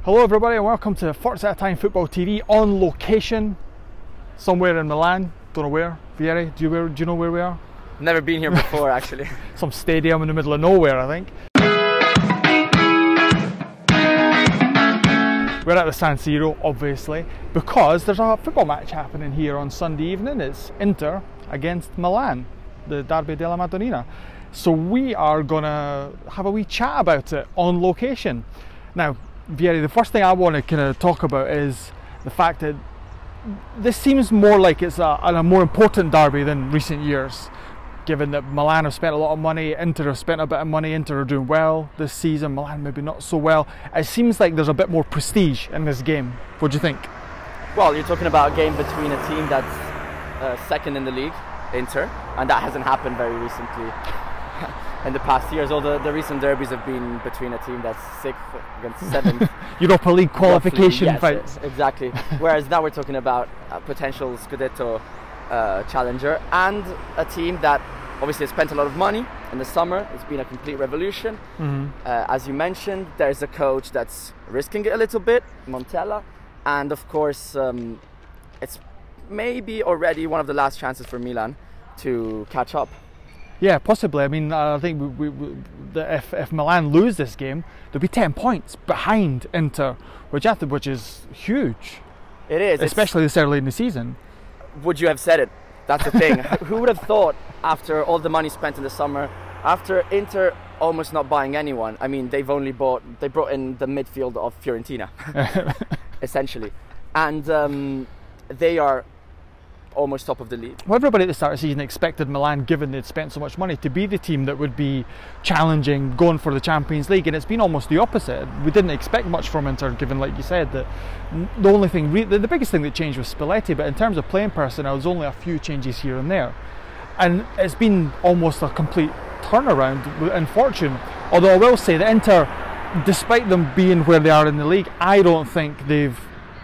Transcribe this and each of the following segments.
Hello everybody and welcome to Forza Football TV on location somewhere in Milan. Don't know where. Vieri, do you know where we are? Never been here before actually. Some stadium in the middle of nowhere, I think. We're at the San Siro, obviously, because there's a football match happening here on Sunday evening. It's Inter against Milan, the Derby della Madonnina. So we are going to have a wee chat about it on location. Now, Vieri, the first thing I want to kind of talk about is the fact that this seems more like it's a more important derby than recent years, given that Milan have spent a lot of money, Inter have spent a bit of money. Inter are doing well this season, Milan maybe not so well. It seems like there's a bit more prestige in this game. What do you think? Well, you're talking about a game between a team that's second in the league, Inter, and that hasn't happened very recently. In the past years, all the recent derbies have been between a team that's 6th against 7th. Europa League qualification yes, fights. Exactly. Whereas now we're talking about a potential Scudetto challenger and a team that obviously has spent a lot of money in the summer. It's been a complete revolution. As you mentioned, there's a coach that's risking it a little bit, Montella, and of course it's maybe already one of the last chances for Milan to catch up. Yeah, possibly. I mean, I think if Milan lose this game, they'll be 10 points behind Inter, which is huge. It is, especially this early in the season. Would you have said it? That's the thing. Who would have thought, after all the money spent in the summer, after Inter almost not buying anyone? I mean, they brought in the midfield of Fiorentina, essentially, and they are almost top of the league. Well, everybody at the start of the season expected Milan, given they'd spent so much money, to be the team that would be challenging, going for the Champions League, and it's been almost the opposite. We didn't expect much from Inter, given, like you said, that the only thing, the biggest thing that changed was Spalletti, but in terms of playing personnel, there's only a few changes here and there, and it's been almost a complete turnaround in fortune. Although I will say that Inter, despite them being where they are in the league, I don't think they've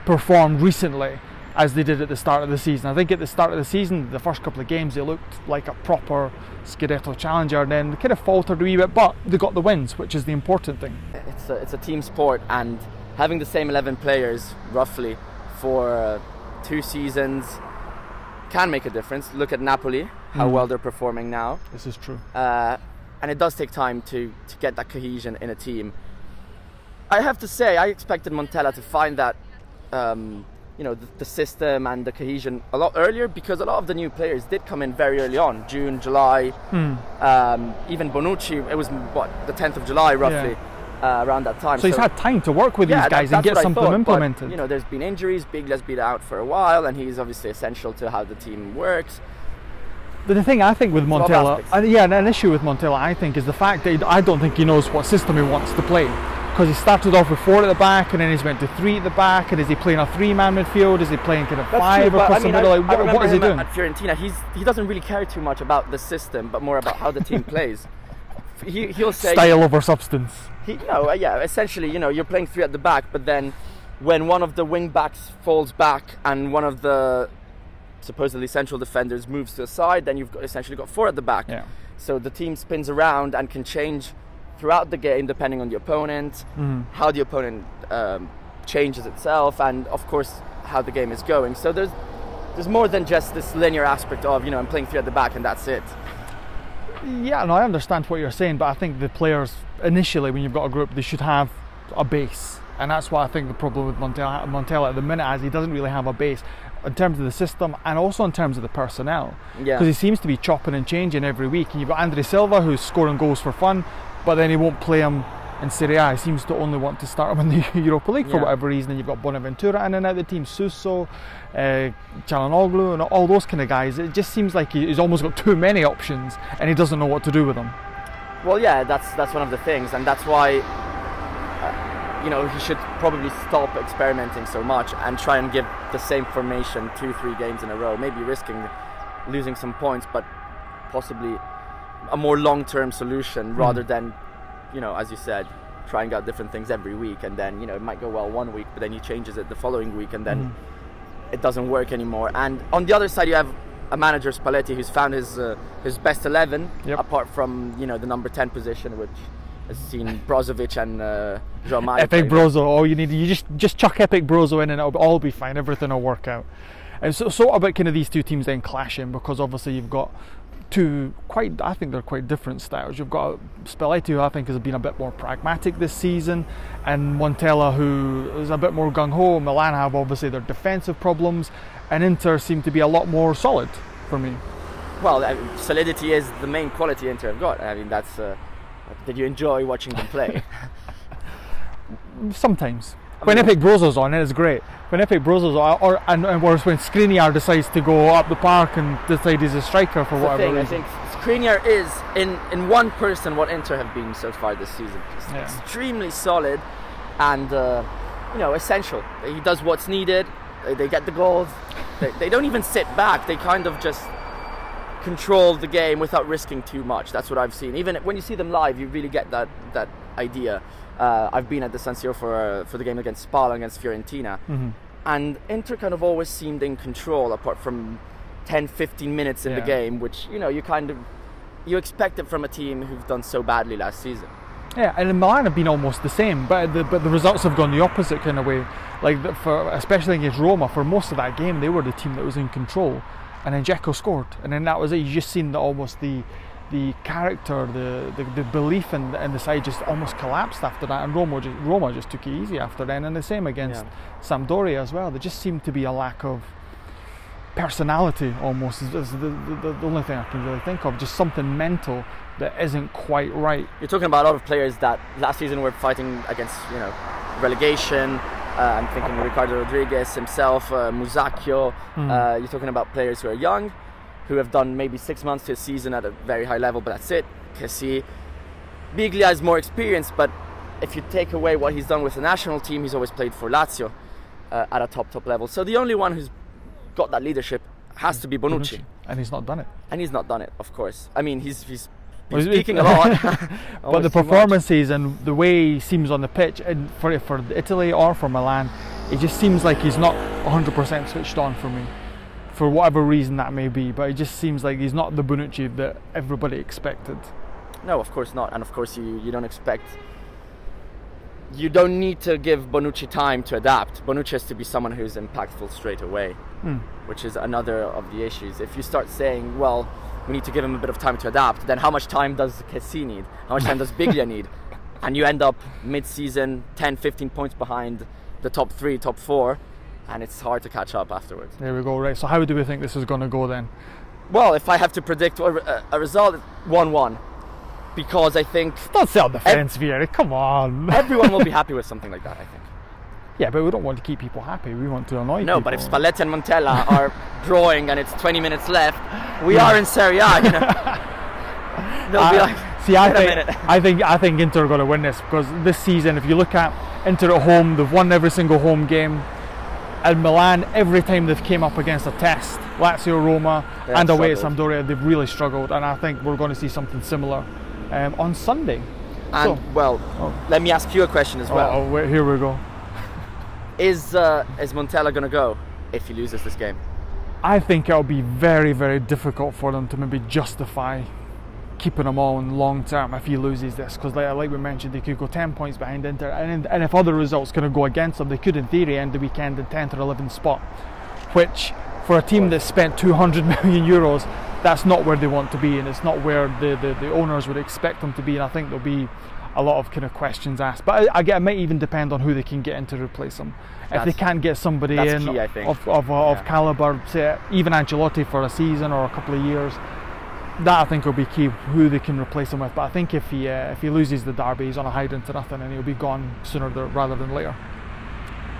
performed recently as they did at the start of the season. I think at the start of the season, the first couple of games, they looked like a proper Scudetto challenger, and then they kind of faltered a wee bit, but they got the wins, which is the important thing. It's a team sport, and having the same 11 players, roughly, for 2 seasons can make a difference. Look at Napoli, how well they're performing now. This is true. And it does take time to get that cohesion in a team. I have to say, I expected Montella to find that the system and the cohesion a lot earlier, because a lot of the new players did come in very early on, June, July. Even Bonucci, it was the 10th of July roughly, around that time. So he's had time to work with these guys and get something implemented. But, there's been injuries. Bigla's been out for a while, and he's obviously essential to how the team works. But the thing I think with Montella, an issue with Montella, I think, is the fact that I don't think he knows what system he wants to play. Because he started off with 4 at the back, and then he's went to 3 at the back, and is he playing a 3-man midfield? Is he playing kind of 5 across the middle? What is he doing? At Fiorentina, he doesn't really care too much about the system, but more about how the team plays. He'll say style over substance. Essentially, you're playing 3 at the back, but then when one of the wing backs falls back and one of the supposedly central defenders moves to the side, then you've essentially got 4 at the back. Yeah. So the team spins around and can change throughout the game depending on the opponent, how the opponent changes itself, and of course how the game is going. So there's more than just this linear aspect of I'm playing 3 at the back and that's it. Yeah, no, I understand what you're saying, but I think the players initially, when you've got a group, they should have a base, and that's why I think the problem with Montella at the minute is he doesn't really have a base in terms of the system and also in terms of the personnel, because he seems to be chopping and changing every week. And you've got Andre Silva, who's scoring goals for fun, but then he won't play him in Serie A. He seems to only want to start him in the Europa League for whatever reason. And you've got Bonaventura in and out of the team, Suso, Çalhanoğlu, and all those kind of guys. It just seems like he's almost got too many options and he doesn't know what to do with them. Well, yeah, that's one of the things, and that's why he should probably stop experimenting so much and try and give the same formation 2-3 games in a row, maybe risking losing some points, but possibly a more long-term solution rather than, as you said, trying out different things every week, and then it might go well one week, but then he changes it the following week, and then it doesn't work anymore. And on the other side, you have a manager, Spalletti, who's found his best 11, apart from the number 10 position, which has seen Brozovic and João Mario. Epic Brozo, all you need, you just chuck Epic Brozo in and it'll all be fine, everything will work out. And so about kind of these two teams then clashing, because obviously you've got two I think they're quite different styles. You've got Spalletti, who I think has been a bit more pragmatic this season, and Montella, who is a bit more gung-ho. Milan have obviously their defensive problems, and Inter seem to be a lot more solid for me. Well, solidity is the main quality Inter have got. I mean, that's. Did you enjoy watching them play? Sometimes. When Epic Brozo's on, it's great. When Epic Brozo's on, or when Skriniar decides to go up the park and decide he's a striker for whatever reason. I think Skriniar is, in one person, what Inter have been so far this season. Extremely solid and, essential. He does what's needed. They get the goals. They don't even sit back. They kind of just control the game without risking too much. That's what I've seen. Even when you see them live, you really get that idea. I've been at the San Siro for the game against Spal, against Fiorentina, and Inter kind of always seemed in control, apart from 10-15 minutes in the game, which you expect it from a team who've done so badly last season. Yeah, and Milan have been almost the same, but the results have gone the opposite kind of way. Like especially against Roma, for most of that game, they were the team that was in control, and then Dzeko scored, and then that was it. You just seen that almost the character, the belief in the side just almost collapsed after that, and Roma just took it easy after then, and the same against Sampdoria as well. There just seemed to be a lack of personality almost, is the only thing I can really think of, just something mental that isn't quite right. You're talking about a lot of players that last season were fighting against relegation. I'm thinking Ricardo Rodriguez himself, Musacchio. You're talking about players who are young, who have done maybe 6 months to a season at a very high level, but that's it. Kessie. Biglia has more experience, but if you take away what he's done with the national team, he's always played for Lazio at a top level. So the only one who's got that leadership has to be Bonucci. And he's not done it. Of course. I mean, he's speaking a lot. But the performances and the way he seems on the pitch, and for Italy or for Milan, it just seems like he's not 100% switched on for me, for whatever reason that may be. But it just seems like he's not the Bonucci that everybody expected. No, of course not. And of course you don't expect. You don't need to give Bonucci time to adapt. Bonucci has to be someone who's impactful straight away, which is another of the issues. If you start saying, well, we need to give him a bit of time to adapt, then how much time does Kessie need? How much time does Biglia need? And you end up mid-season 10-15 points behind the top 3, top 4, and it's hard to catch up afterwards. There we go. Right, so how do we think this is going to go then? Well, if I have to predict a result, 1-1. Because I think... Don't sit on the fence, Vieri, come on. Everyone will be happy with something like that, I think. Yeah, but we don't want to keep people happy. We want to annoy people. No, but if Spalletti and Montella are drawing and it's 20 minutes left, we are in Serie A, They'll be like, see, I think Inter are going to win this, because this season, if you look at Inter at home, they've won every single home game. And Milan, every time they've came up against a test, Lazio, Roma, and away at Sampdoria, they've really struggled. And I think we're going to see something similar on Sunday. And let me ask you a question as well. Here we go. Is Montella going to go if he loses this game? I think it'll be very, very difficult for them to maybe justify keeping him on long term if he loses this, because like we mentioned, they could go 10 points behind Inter, and if other results kind of go against them, they could in theory end the weekend in 10th or 11th spot, which for a team that spent 200 million euros, that's not where they want to be, and it's not where the owners would expect them to be. And I think there'll be a lot of kind of questions asked, but it might even depend on who they can get in to replace him. If they can't get somebody in key, I think. of caliber, say even Ancelotti for a season or a couple of years, that I think will be key, who they can replace him with. But I think if he loses the derby, he's on a hide into nothing, and he'll be gone sooner rather than later.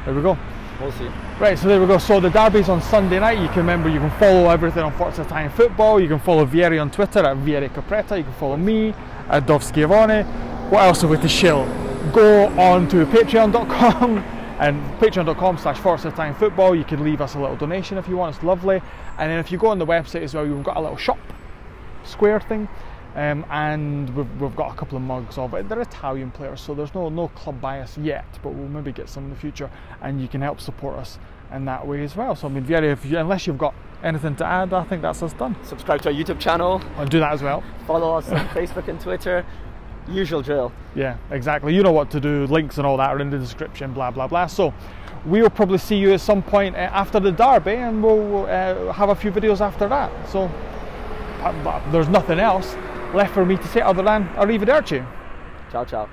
There we go. We'll see. Right, so there we go. So the derby's on Sunday night. You can follow everything on Forza Italian Football. You can follow Vieri on Twitter at Vieri Capretta. You can follow me at Schiavone. What else have we to shill? Go on to patreon.com and patreon.com/Forza Italian Football. You can leave us a little donation if you want. It's lovely. And then if you go on the website as well, you've got a little shop square thing, and we've got a couple of mugs of it. They're Italian players, so there's no club bias yet, but we'll maybe get some in the future, and you can help support us in that way as well. So I mean, Vieri, unless you've got anything to add, I think that's us done. Subscribe to our YouTube channel. I'll do that as well. Follow us on Facebook and Twitter. Usual drill. Yeah, exactly. You know what to do. Links and all that are in the description, blah, blah, blah. So we'll probably see you at some point after the derby, and we'll have a few videos after that. So but there's nothing else left for me to say other than arrivederci. Ciao, ciao.